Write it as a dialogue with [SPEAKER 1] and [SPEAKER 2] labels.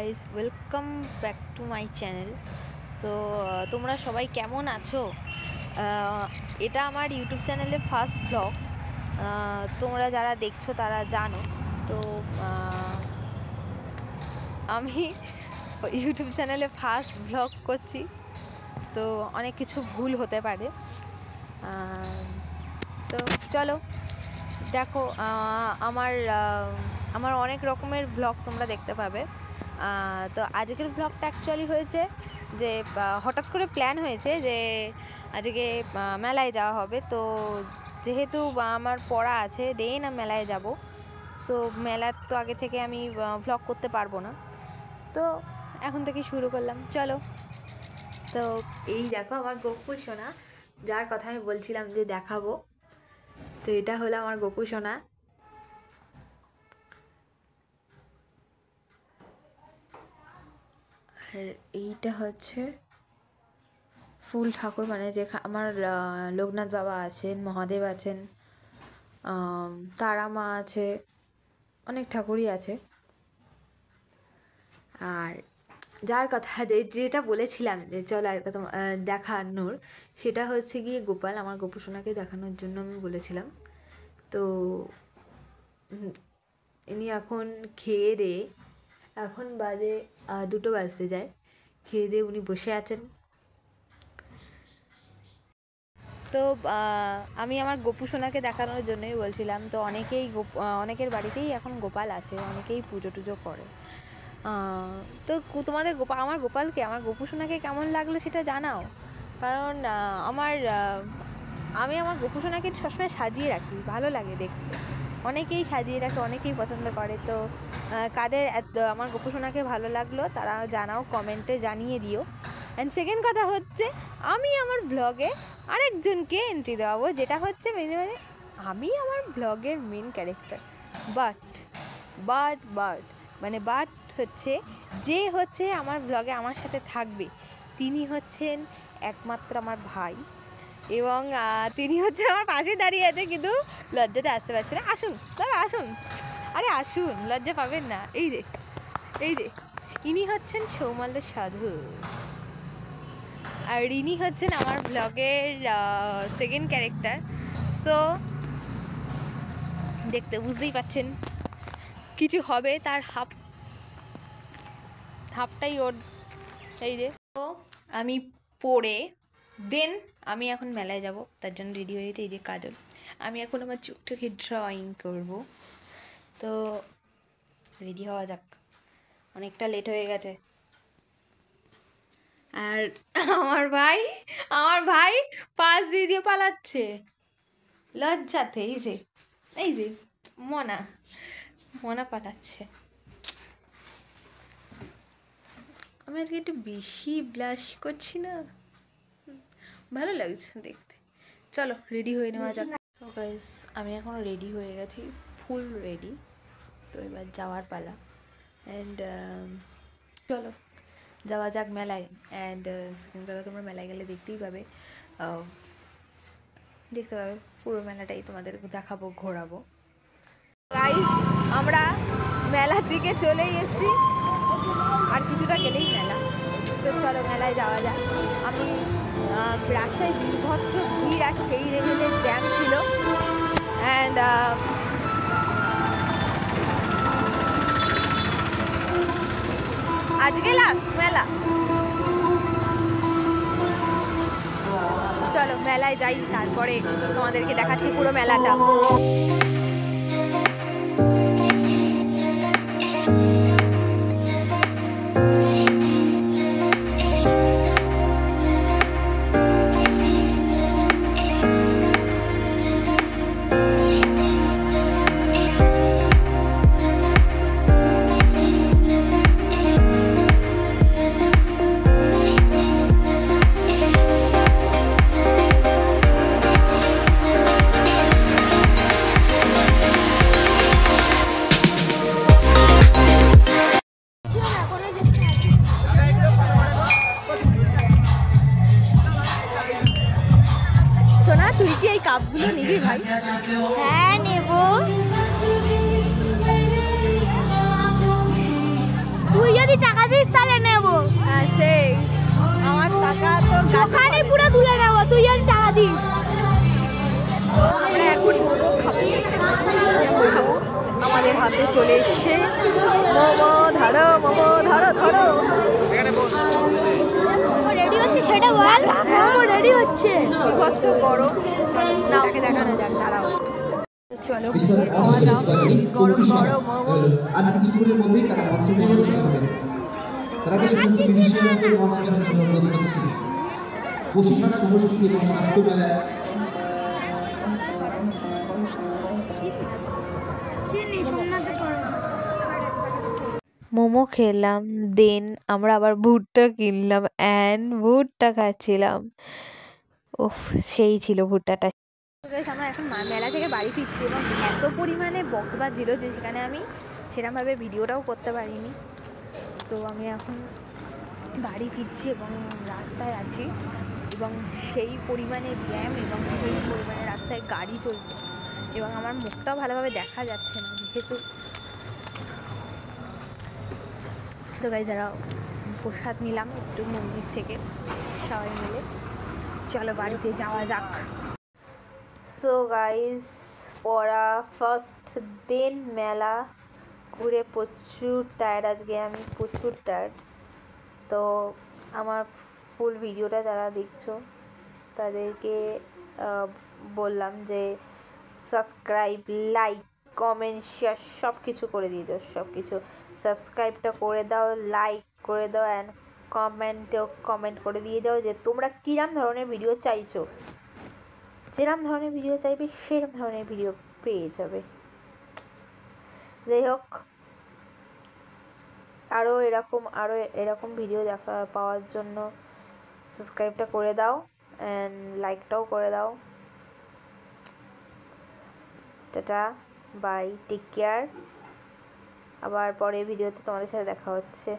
[SPEAKER 1] Guys, welcome back to my channel. So তোমরা সবাই কেমন আছো? এটা আমার ইউটিউব চ্যানেলের ফার্স্ট ব্লগ। তোমরা যারা দেখছো তারা জানো। তো আমি ইউটিউব চ্যানেলে ফার্স্ট ব্লগ করছি, তো অনেক কিছু ভুল হতে পারে। তো চলো দেখো, আমার অনেক রকমের ব্লগ তোমরা দেখতে পাবে। তো আজকের ব্লগটা অ্যাকচুয়ালি হয়েছে যে হঠাৎ করে প্ল্যান হয়েছে যে আজকে মেলায় যাওয়া হবে। তো যেহেতু আমার পড়া আছে, দেন আমি মেলায় যাব। সো মেলার তো আগে থেকে আমি ব্লগ করতে পারবো না, তো এখন থেকে শুরু করলাম। চলো, তো এই দেখো আমার গপু সোনা, যার কথা আমি বলছিলাম যে দেখাবো। তো এটা হলো আমার গপু সোনা। আর এইটা হচ্ছে ফুল ঠাকুর, মানে যে আমার লোকনাথ বাবা আছেন, মহাদেব আছেন, তারা মা আছে, অনেক ঠাকুরই আছে। আর যার কথা যেটা বলেছিলাম যে চলো একটা তো দেখানোর, সেটা হচ্ছে গিয়ে গোপাল, আমার গপু সোনাকে দেখানোর জন্য আমি বলেছিলাম। তো ইনি এখন খেয়ে দিয়ে, এখন বাজে 2টো বাজতে যায়, খেয়ে দিয়ে উনি বসে আছেন। তো আমি আমার গপু সোনাকে দেখানোর জন্যই বলছিলাম। তো অনেকের বাড়িতেই এখন গোপাল আছে, অনেকেই পুজো টুজো করে। তো তোমাদের আমার গপু সোনাকে কেমন লাগলো সেটা জানাও, কারণ আমি আমার গপু সোনাকে সবসময় সাজিয়ে রাখি, ভালো লাগে দেখতে। অনেকেই সাজিয়ে রাখে, অনেকেই পছন্দ করে। তো কাদের আমার গপু সোনাকে ভালো লাগলো তারা জানাও, কমেন্টে জানিয়ে দিও। অ্যান্ড সেকেন্ড কথা হচ্ছে, আমি আমার ব্লগে আরেকজনকে এন্ট্রি দেওয়াবো, যেটা হচ্ছে আমি আমার ব্লগের মেন ক্যারেক্টার। বাট হচ্ছে আমার ব্লগে আমার সাথে থাকবে, তিনি হচ্ছেন একমাত্র আমার ভাই, এবং তিনি হচ্ছে আমার পাশে দাঁড়িয়ে আছে, কিন্তু লজ্জাটা আসতে পারছে না। আসুন দাদা, আসুন, আরে আসুন, লজ্জা পাবেন না। এই যে ইনি হচ্ছেন সৌমাল্য সাধু, আর ইনি হচ্ছেন আমার ব্লগের সেকেন্ড ক্যারেক্টার। সো দেখতে বুঝতেই পাচ্ছেন কিছু হবে, তার হাফটাই ওর। এই যে তো আমি পড়ে দেন আমি এখন মেলায় যাব, তার জন্য রেডি হয়েছে। এই যে কাজল, আমি এখন আমার চোখটাকে ড্রয়িং করব। তো রেডি হওয়া যাক, অনেকটা লেট হয়ে গেছে। আর আমার ভাই পাশ দিয়ে পালাচ্ছে লজ্জাতে। এই যে মনা পালাচ্ছে। আমি আজকে একটু বেশি ব্লাশ করছি না, ভালো লাগছে দেখতে। চলো রেডি হয়ে নেওয়া যাক। সো গাইস, আমি এখন রেডি হয়ে গেছি, ফুল রেডি। তো এবার যাওয়ার পালা। অ্যান্ড চলো যাওয়া যাক মেলায়। অ্যান্ড সেকেন্ড কথা, তোমরা মেলায় গেলে দেখতে পাবে পুরো মেলাটাই তোমাদের দেখাবো, ঘোরাবো। গাইস, আমরা মেলার দিকে চলেই এসেছি, আর কিছুটা গেলেই মেলা। তো চলো মেলায় যাওয়া যাক। আমি রাস্তায় বিভৎস ভিড় আর সেই লেভেলের জ্যাম ছিল। অ্যান্ড আজকে লাস্ট মেলা। চলো মেলায় যাই, তারপরে তোমাদেরকে দেখাচ্ছি পুরো মেলাটা। তুই কি এই কাপগুলো নিবি ভাই?
[SPEAKER 2] হ্যাঁ নেব। তুই যদি টাকা দিস তাহলে নেব।
[SPEAKER 1] হ্যাঁ সেই আমার টাকা তোর
[SPEAKER 2] দোকানে পুরো তুলে নেব তুই যদি টাকা দিস।
[SPEAKER 1] আমরা এখন মোমো খাবো, মোমো খাবো। আমাদের হাতে চলে এসছে মোমো। ধরো মোমো, ধরো ধরো।
[SPEAKER 2] মোমো রেডি হচ্ছে সেটা বল। মোমো রেডি হচ্ছে।
[SPEAKER 1] কত গরম, না ওকে দেখানো যাক, দাঁড়াও। চলো খাওয়া যাক গরম গরম মোমো।
[SPEAKER 3] আর কিছুক্ষণের মধ্যেই তারা মঞ্চে মঞ্চে হবে। তার আগে সমস্ত মিউজিশিয়ানদের মঞ্চে আসার জন্য অনুরোধ করছি। বসিরহাট সংস্কৃতি এবং স্বাস্থ্য মেলায়
[SPEAKER 1] মোমো খেলাম, দেন আমরা আবার ভুট্টা কিনলাম অ্যান্ড ভুট্টা খাচ্ছিলাম। উফ সেই ছিল ভুট্টাটা। আমরা এখন মেলা থেকে বাড়ি ফিরছি এবং এত পরিমাণে বক্স বাজছিল যে সেখানে আমি সেরকমভাবে ভিডিওটাও করতে পারিনি। তো আমি এখন বাড়ি ফিরছি এবং রাস্তায় আছি এবং সেই পরিমাণে জ্যাম এবং সেই পরিমাণে রাস্তায় গাড়ি চলছে এবং আমার মুখটাও ভালোভাবে দেখা যাচ্ছে না যেহেতু। তো গাইজ যারা প্রসাদ নিলাম একটু মন্দির থেকে সবাই মিলে। চলো বাড়িতে যাওয়া যাক। সো গাইজ পড়া ফার্স্ট দিন মেলা ঘুরে প্রচুর টায়ার্ড, আজকে আমি প্রচুর টায়ার্ড। তো আমার ফুল ভিডিওটা যারা দেখছো তাদেরকে বললাম যে সাবস্ক্রাইব, লাইক, কমেন্ট, শেয়ার সব কিছু করে দিয়ে দাও, সব কিছু সাবস্ক্রাইবটা করে দাও, লাইক করে দাও অ্যান্ড কমেন্টেও কমেন্ট করে দিয়ে দাও যে তোমরা কীরকম ধরনের ভিডিও চাইছো। যেরকম ধরনের ভিডিও চাইবে সেরকম ধরনের ভিডিও পেয়ে যাবে। যাই হোক আরও এরকম ভিডিও পাওয়ার জন্য সাবস্ক্রাইবটা করে দাও অ্যান্ড লাইকটাও করে দাও। Tata bye, take care. আবার পরে ভিডিওতে তোমাদের সাথে দেখা হচ্ছে।